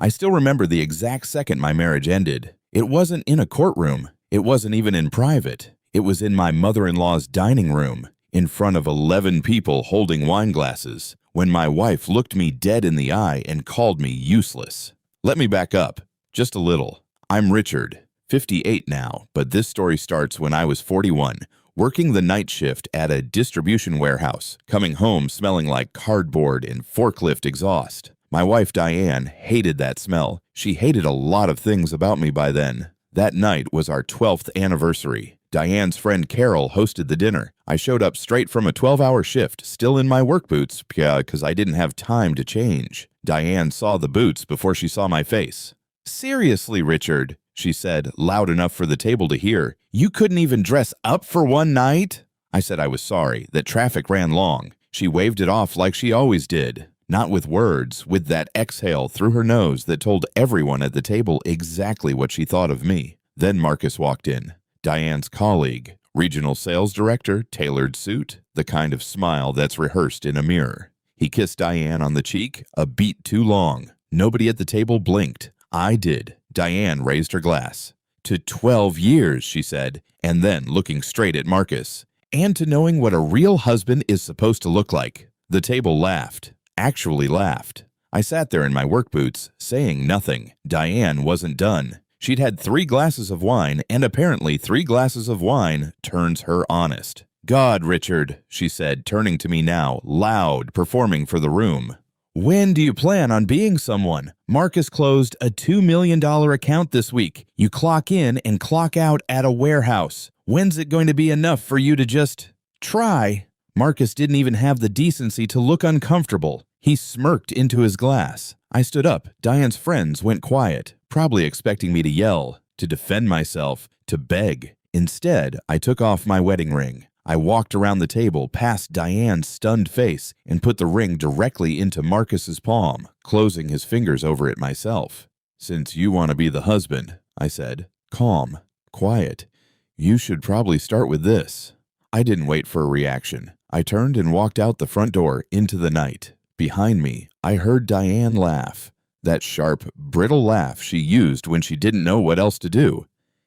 I still remember the exact second my marriage ended. It wasn't in a courtroom. It wasn't even in private. It was in my mother-in-law's dining room, in front of 11 people holding wine glasses, when my wife looked me dead in the eye and called me useless. Let me back up, just a little. I'm Richard, 58 now, but this story starts when I was 41, working the night shift at a distribution warehouse, coming home smelling like cardboard and forklift exhaust. My wife Diane hated that smell. She hated a lot of things about me by then. That night was our 12th anniversary. Diane's friend Carol hosted the dinner. I showed up straight from a 12-hour shift, still in my work boots, because I didn't have time to change. Diane saw the boots before she saw my face. "Seriously, Richard," she said, loud enough for the table to hear, "you couldn't even dress up for one night?" I said I was sorry, that traffic ran long. She waved it off like she always did. Not with words, with that exhale through her nose that told everyone at the table exactly what she thought of me. Then Marcus walked in. Diane's colleague, regional sales director, tailored suit, the kind of smile that's rehearsed in a mirror. He kissed Diane on the cheek, a beat too long. Nobody at the table blinked. I did. Diane raised her glass. "To 12 years, she said, and then looking straight at Marcus. "And to knowing what a real husband is supposed to look like." The table laughed. Actually laughed. I sat there in my work boots, saying nothing. Diane wasn't done. She'd had 3 glasses of wine, and apparently 3 glasses of wine turns her honest. "God, Richard," she said, turning to me now, loud, performing for the room. "When do you plan on being someone? Marcus closed a $2 million account this week. You clock in and clock out at a warehouse. When's it going to be enough for you to just try?" Marcus didn't even have the decency to look uncomfortable. He smirked into his glass. I stood up. Diane's friends went quiet, probably expecting me to yell, to defend myself, to beg. Instead, I took off my wedding ring. I walked around the table past Diane's stunned face and put the ring directly into Marcus's palm, closing his fingers over it myself. "Since you want to be the husband," I said, calm, quiet, "you should probably start with this." I didn't wait for a reaction. I turned and walked out the front door into the night. Behind me, I heard Diane laugh. That sharp, brittle laugh she used when she didn't know what else to do.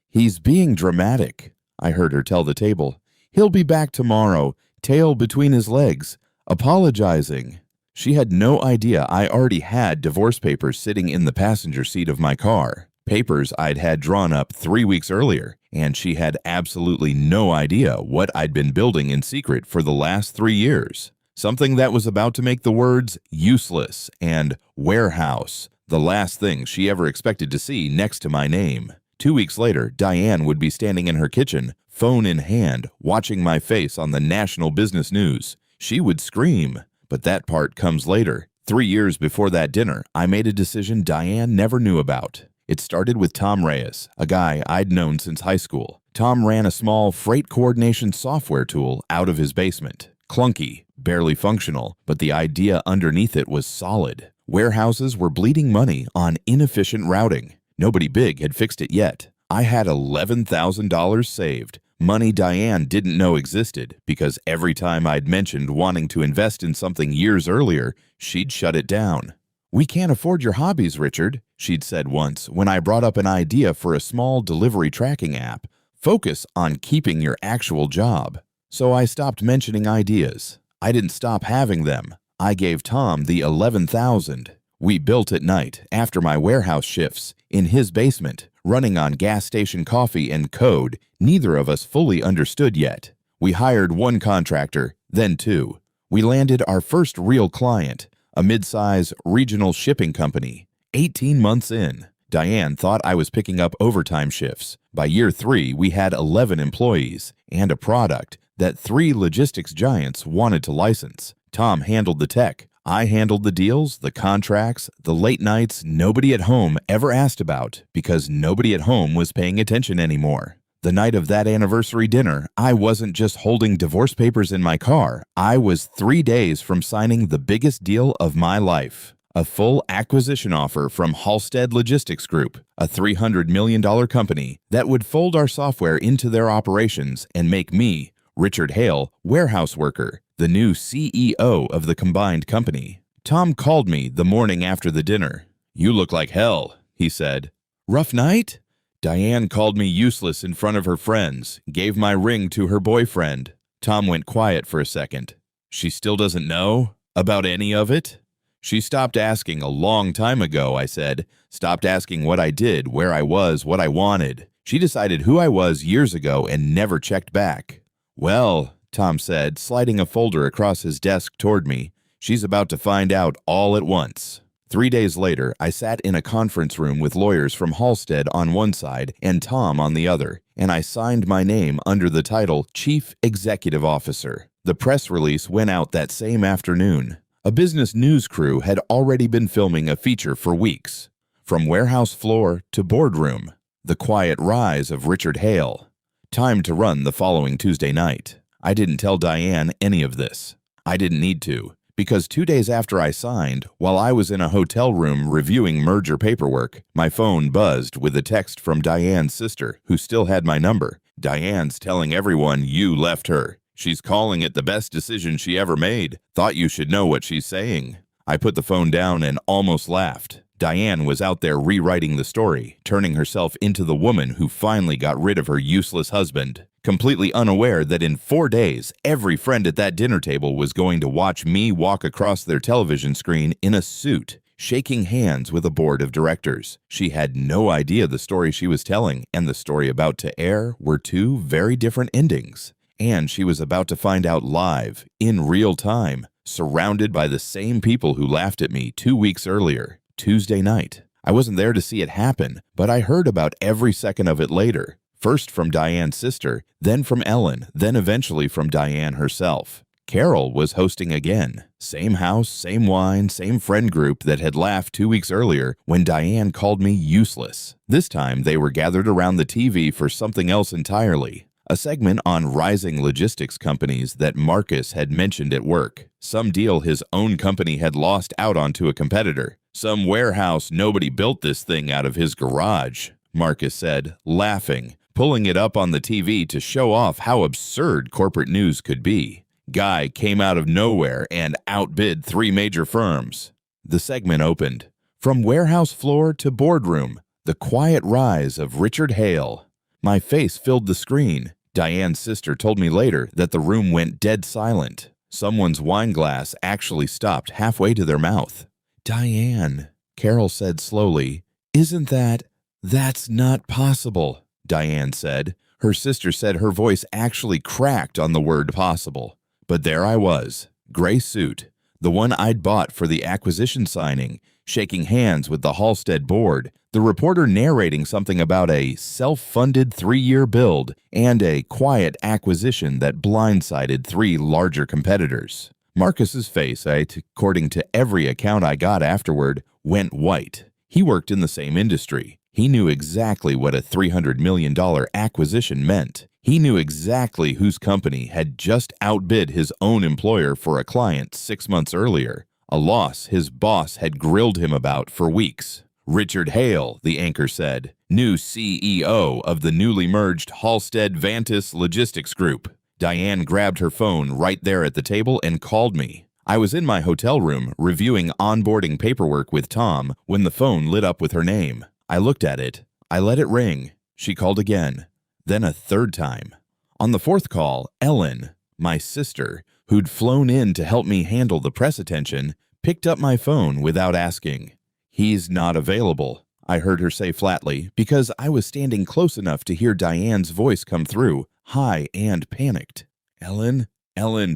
"He's being dramatic," I heard her tell the table. "He'll be back tomorrow, tail between his legs, apologizing." She had no idea I already had divorce papers sitting in the passenger seat of my car. Papers I'd had drawn up 3 weeks earlier, and she had absolutely no idea what I'd been building in secret for the last 3 years. Something that was about to make the words useless and warehouse the last thing she ever expected to see next to my name. 2 weeks later, Diane would be standing in her kitchen, phone in hand, watching my face on the national business news. She would scream, but that part comes later. 3 years before that dinner, I made a decision Diane never knew about. It started with Tom Reyes, a guy I'd known since high school. Tom ran a small freight coordination software tool out of his basement. Clunky, barely functional, but the idea underneath it was solid. Warehouses were bleeding money on inefficient routing. Nobody big had fixed it yet. I had $11,000 saved, money Diane didn't know existed, because every time I'd mentioned wanting to invest in something years earlier, she'd shut it down. "We can't afford your hobbies, Richard," she'd said once when I brought up an idea for a small delivery tracking app. "Focus on keeping your actual job." So I stopped mentioning ideas. I didn't stop having them. I gave Tom the $11,000. We built at night, after my warehouse shifts, in his basement, running on gas station coffee and code neither of us fully understood yet. We hired 1 contractor, then 2. We landed our first real client, a mid-size regional shipping company. 18 months in, Diane thought I was picking up overtime shifts. By year 3, we had 11 employees and a product that 3 logistics giants wanted to license. Tom handled the tech. I handled the deals, the contracts, the late nights nobody at home ever asked about because nobody at home was paying attention anymore. The night of that anniversary dinner, I wasn't just holding divorce papers in my car. I was 3 days from signing the biggest deal of my life. A full acquisition offer from Halstead Logistics Group, a $300 million company that would fold our software into their operations and make me, Richard Hale, warehouse worker, the new CEO of the combined company. Tom called me the morning after the dinner. "You look like hell," he said. "Rough night?" "Diane called me useless in front of her friends, gave my ring to her boyfriend." Tom went quiet for a second. "She still doesn't know about any of it?" "She stopped asking a long time ago," I said. "Stopped asking what I did, where I was, what I wanted. She decided who I was years ago and never checked back." "Well," Tom said, sliding a folder across his desk toward me, "she's about to find out all at once." 3 days later, I sat in a conference room with lawyers from Halstead on one side and Tom on the other, and I signed my name under the title Chief Executive Officer. The press release went out that same afternoon. A business news crew had already been filming a feature for weeks. From warehouse floor to boardroom, the quiet rise of Richard Hale. Time to run the following Tuesday night. I didn't tell Diane any of this. I didn't need to, because 2 days after I signed, while I was in a hotel room reviewing merger paperwork, my phone buzzed with a text from Diane's sister, who still had my number. "Diane's telling everyone you left her. She's calling it the best decision she ever made. Thought you should know what she's saying." I put the phone down and almost laughed. Diane was out there rewriting the story, turning herself into the woman who finally got rid of her useless husband, completely unaware that in 4 days, every friend at that dinner table was going to watch me walk across their television screen in a suit, shaking hands with a board of directors. She had no idea the story she was telling and the story about to air were two very different endings. And she was about to find out live, in real time, surrounded by the same people who laughed at me 2 weeks earlier, Tuesday night. I wasn't there to see it happen, but I heard about every second of it later, first from Diane's sister, then from Ellen, then eventually from Diane herself. Carol was hosting again. Same house, same wine, same friend group that had laughed 2 weeks earlier when Diane called me useless. This time they were gathered around the TV for something else entirely. A segment on rising logistics companies that Marcus had mentioned at work. Some deal his own company had lost out onto a competitor. "Some warehouse nobody built this thing out of his garage," Marcus said, laughing, pulling it up on the TV to show off how absurd corporate news could be. "Guy came out of nowhere and outbid 3 major firms." The segment opened. From warehouse floor to boardroom, the quiet rise of Richard Hale. My face filled the screen. Diane's sister told me later that the room went dead silent. Someone's wine glass actually stopped halfway to their mouth. "Diane," Carol said slowly, "that's not possible," Diane said. Her sister said her voice actually cracked on the word possible. But there I was, gray suit, the one I'd bought for the acquisition signing, shaking hands with the Halstead board, the reporter narrating something about a self-funded 3-year build and a quiet acquisition that blindsided 3 larger competitors. Marcus's face, according to every account I got afterward, went white. He worked in the same industry. He knew exactly what a $300 million acquisition meant. He knew exactly whose company had just outbid his own employer for a client 6 months earlier, a loss his boss had grilled him about for weeks. "Richard Hale," the anchor said, "new CEO of the newly merged Halstead Vantis Logistics Group." Diane grabbed her phone right there at the table and called me. I was in my hotel room reviewing onboarding paperwork with Tom when the phone lit up with her name. I looked at it. I let it ring. She called again, then a third time. On the 4th call, Ellen, my sister, who'd flown in to help me handle the press attention, picked up my phone without asking. "He's not available," I heard her say flatly, because I was standing close enough to hear Diane's voice come through, high and panicked. Ellen,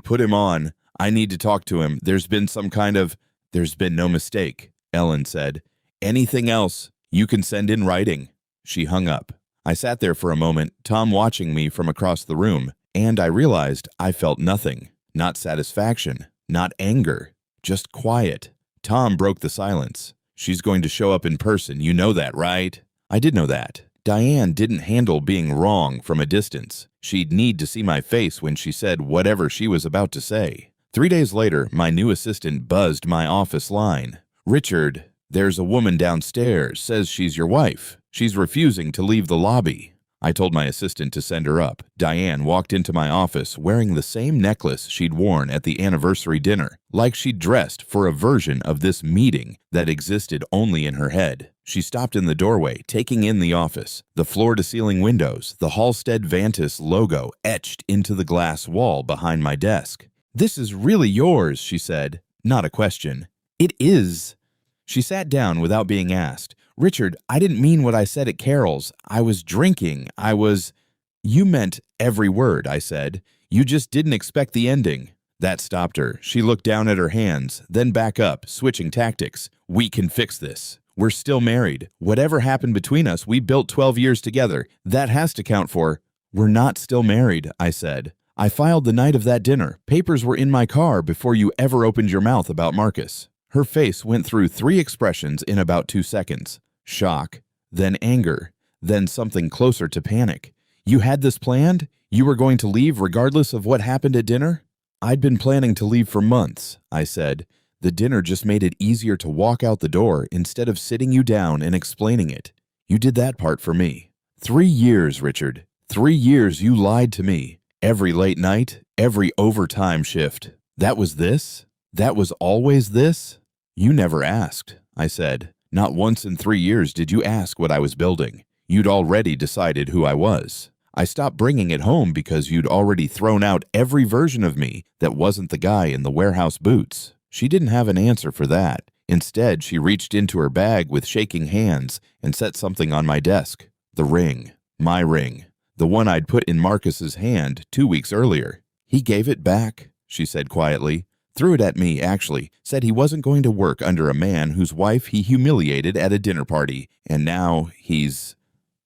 put him on. I need to talk to him. There's been no mistake," Ellen said. "Anything else you can send in writing." She hung up. I sat there for a moment, Tom watching me from across the room, and I realized I felt nothing. Not satisfaction, not anger, just quiet. Tom broke the silence. "She's going to show up in person, you know that, right?" I did know that. Diane didn't handle being wrong from a distance. She'd need to see my face when she said whatever she was about to say. 3 days later, my new assistant buzzed my office line. "Richard, there's a woman downstairs, says she's your wife. She's refusing to leave the lobby." I told my assistant to send her up. Diane walked into my office wearing the same necklace she'd worn at the anniversary dinner, like she'd dressed for a version of this meeting that existed only in her head. She stopped in the doorway, taking in the office, the floor-to-ceiling windows, the Halstead Vantis logo etched into the glass wall behind my desk. "This is really yours," she said. Not a question. "It is." She sat down without being asked. "Richard, I didn't mean what I said at Carol's. I was drinking. You meant every word," I said. "You just didn't expect the ending." That stopped her. She looked down at her hands, then back up, switching tactics. "We can fix this. We're still married. Whatever happened between us, we built 12 years together. That has to count for—" "We're not still married," I said. "I filed the night of that dinner. Papers were in my car before you ever opened your mouth about Marcus." Her face went through 3 expressions in about 2 seconds. Shock, then anger, then something closer to panic. "You had this planned? You were going to leave regardless of what happened at dinner?" "I'd been planning to leave for months," I said. "The dinner just made it easier to walk out the door instead of sitting you down and explaining it. You did that part for me. 3 years, Richard. 3 years you lied to me. Every late night, every overtime shift. That was this? That was always this?" "You never asked," I said. "Not once in 3 years did you ask what I was building. You'd already decided who I was. I stopped bringing it home because you'd already thrown out every version of me that wasn't the guy in the warehouse boots." She didn't have an answer for that. Instead, she reached into her bag with shaking hands and set something on my desk. The ring. My ring. The one I'd put in Marcus's hand 2 weeks earlier. "He gave it back," she said quietly. "Threw it at me, actually. Said he wasn't going to work under a man whose wife he humiliated at a dinner party. And now he's—"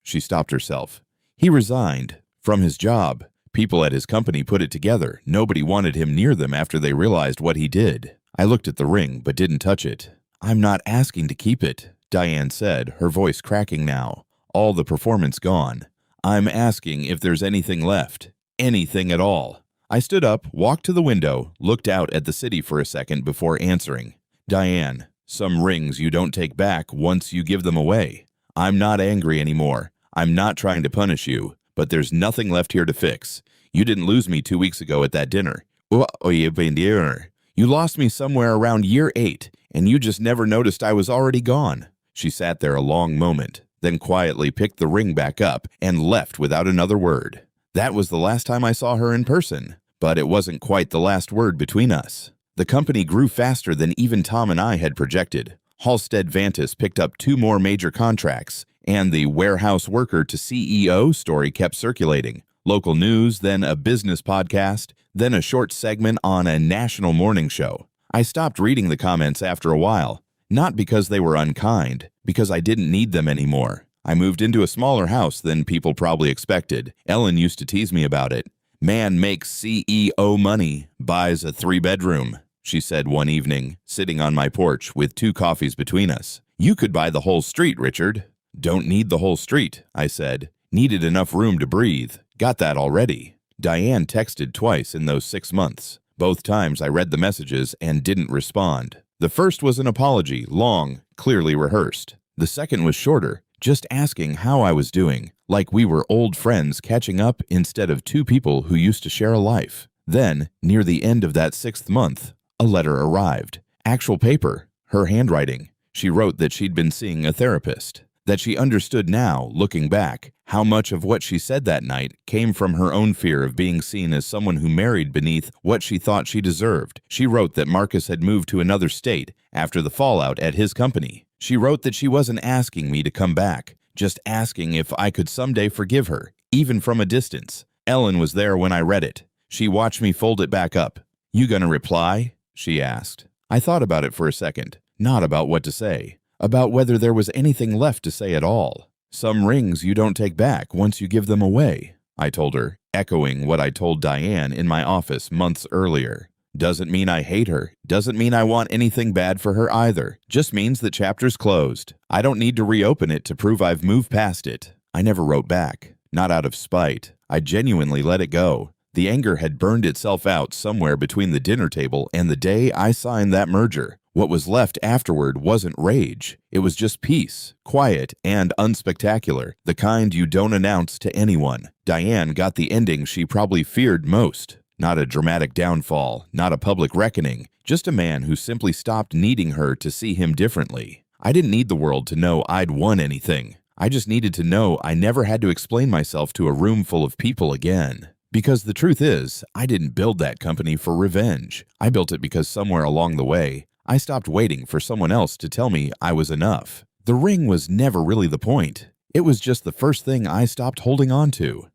She stopped herself. "He resigned from his job. People at his company put it together. Nobody wanted him near them after they realized what he did." I looked at the ring but didn't touch it. "I'm not asking to keep it," Diane said, her voice cracking now. All the performance gone. "I'm asking if there's anything left. Anything at all." I stood up, walked to the window, looked out at the city for a second before answering. "Diane, some rings you don't take back once you give them away. I'm not angry anymore. I'm not trying to punish you, but there's nothing left here to fix. You didn't lose me 2 weeks ago at that dinner. You lost me somewhere around year 8, and you just never noticed I was already gone." She sat there a long moment, then quietly picked the ring back up and left without another word. That was the last time I saw her in person, but it wasn't quite the last word between us. The company grew faster than even Tom and I had projected. Halstead Vantis picked up 2 more major contracts, and the warehouse worker to CEO story kept circulating. Local news, then a business podcast, then a short segment on a national morning show. I stopped reading the comments after a while, not because they were unkind, because I didn't need them anymore. I moved into a smaller house than people probably expected. Ellen used to tease me about it. "Man makes CEO money, buys a 3-bedroom, she said one evening, sitting on my porch with 2 coffees between us. "You could buy the whole street, Richard." "Don't need the whole street," I said. "Needed enough room to breathe. Got that already." Diane texted twice in those 6 months. Both times I read the messages and didn't respond. The first was an apology, long, clearly rehearsed. The second was shorter, just asking how I was doing, like we were old friends catching up instead of 2 people who used to share a life. Then, near the end of that 6th month, a letter arrived. Actual paper, her handwriting. She wrote that she'd been seeing a therapist. That she understood now, looking back, how much of what she said that night came from her own fear of being seen as someone who married beneath what she thought she deserved. She wrote that Marcus had moved to another state after the fallout at his company. She wrote that she wasn't asking me to come back, just asking if I could someday forgive her, even from a distance. Ellen was there when I read it. She watched me fold it back up. "You gonna reply?" she asked. I thought about it for a second, not about what to say. About whether there was anything left to say at all. "Some rings you don't take back once you give them away," I told her, echoing what I told Diane in my office months earlier. Doesn't mean I hate her. Doesn't mean I want anything bad for her either. Just means the chapter's closed. I don't need to reopen it to prove I've moved past it. I never wrote back. Not out of spite. I genuinely let it go. The anger had burned itself out somewhere between the dinner table and the day I signed that merger. What was left afterward wasn't rage. It was just peace, quiet and unspectacular, the kind you don't announce to anyone. Diane got the ending she probably feared most. Not a dramatic downfall, not a public reckoning, just a man who simply stopped needing her to see him differently. I didn't need the world to know I'd won anything. I just needed to know I never had to explain myself to a room full of people again. Because the truth is, I didn't build that company for revenge. I built it because somewhere along the way, I stopped waiting for someone else to tell me I was enough. The ring was never really the point. It was just the first thing I stopped holding on to.